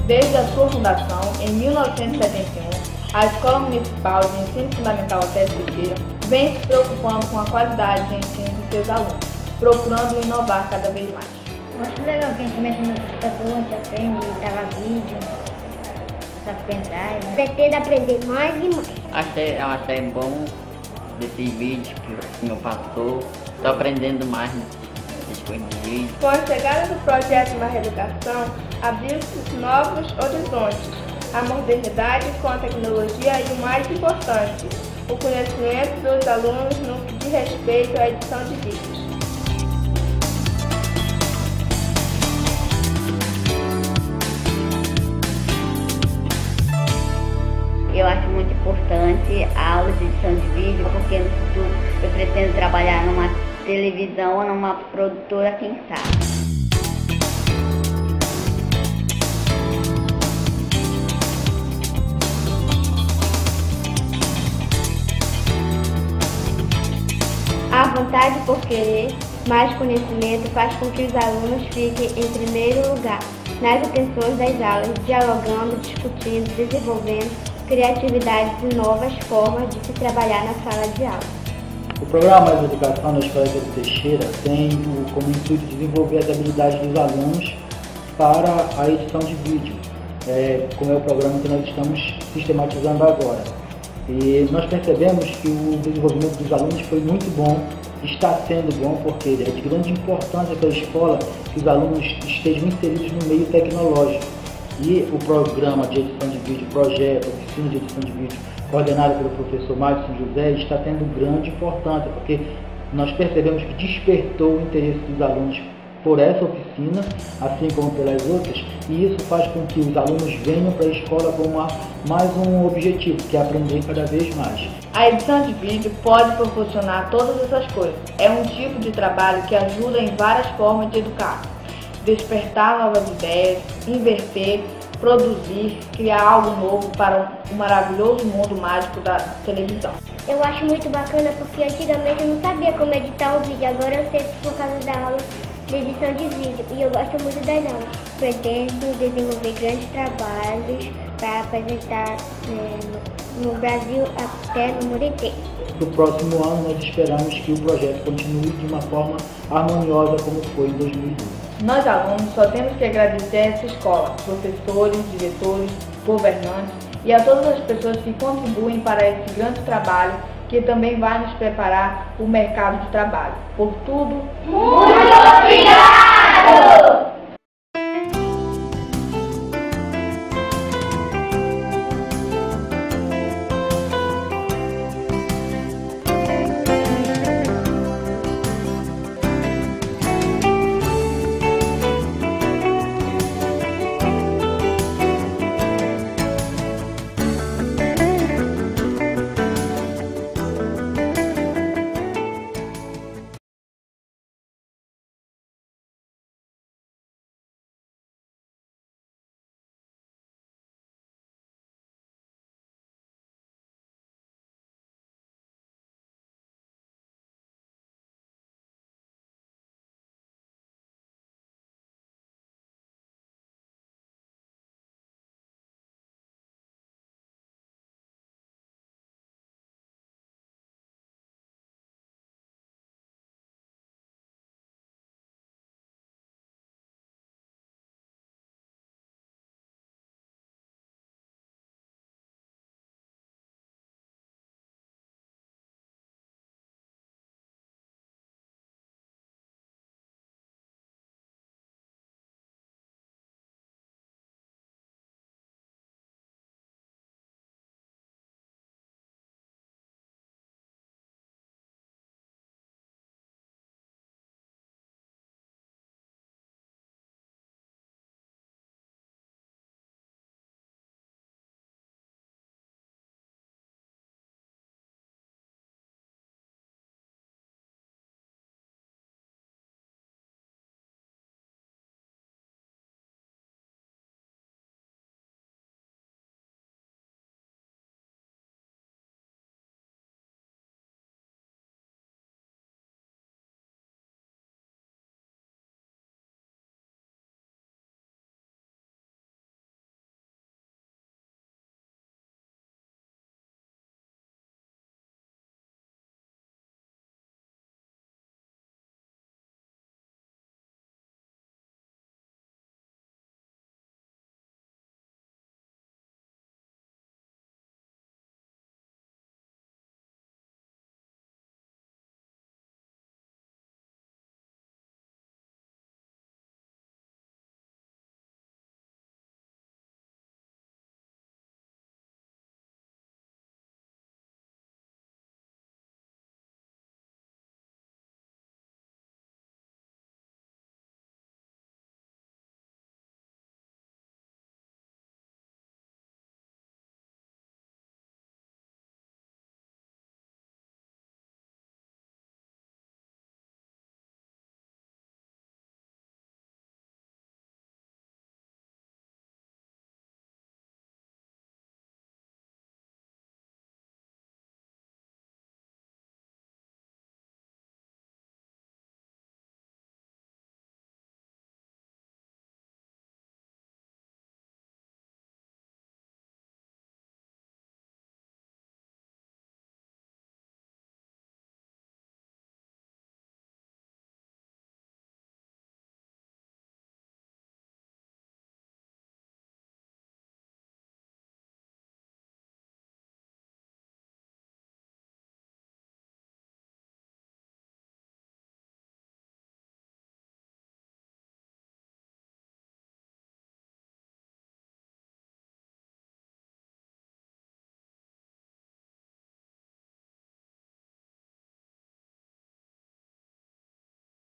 Desde a sua fundação, em 1971, a Escola Municipal de Ensino Fundamental Alceste Siqueira vem se preocupando com a qualidade de ensino de seus alunos, procurando inovar cada vez mais. Eu acho legal que a gente mexe no computador, a gente aprende, grava vídeo, sabe pendrive. Pretendo aprender mais e mais. Achei bom desse vídeo que meu passou. Estou aprendendo mais depois do vídeo. Com a chegada do projeto da reeducação, abriu-se novos horizontes, a modernidade com a tecnologia e o mais importante, o conhecimento dos alunos no que diz respeito à edição de vídeos. Eu acho muito importante a aula de edição de vídeo, porque no futuro eu pretendo trabalhar numa televisão ou numa produtora, quem sabe. A vontade por querer mais conhecimento faz com que os alunos fiquem em primeiro lugar nas atenções das aulas, dialogando, discutindo, desenvolvendo criatividades e novas formas de se trabalhar na sala de aula. O programa Mais Educação na Escola Pedro Teixeira tem como intuito desenvolver as habilidades dos alunos para a edição de vídeo, como é o programa que nós estamos sistematizando agora. E nós percebemos que o desenvolvimento dos alunos foi muito bom, está sendo bom, porque é de grande importância para a escola que os alunos estejam inseridos no meio tecnológico. E o programa de edição de vídeo, projeto, oficina de edição de vídeo, coordenado pelo professor Madison José, está tendo grande importância, porque nós percebemos que despertou o interesse dos alunos por essa oficina, assim como pelas outras, e isso faz com que os alunos venham para a escola com mais um objetivo, que é aprender cada vez mais. A edição de vídeo pode proporcionar todas essas coisas. É um tipo de trabalho que ajuda em várias formas de educar. Despertar novas ideias, inverter, produzir, criar algo novo para o maravilhoso mundo mágico da televisão. Eu acho muito bacana porque antigamente eu não sabia como editar um vídeo, agora eu sei por causa da aula de edição de vídeo e eu gosto muito das aulas. Pretendo desenvolver grandes trabalhos para apresentar no Brasil até no mundo inteiro. No próximo ano nós esperamos que o projeto continue de uma forma harmoniosa como foi em 2012. Nós, alunos, só temos que agradecer a essa escola, professores, diretores, governantes e a todas as pessoas que contribuem para esse grande trabalho que também vai nos preparar para o mercado de trabalho. Por tudo, muito obrigado!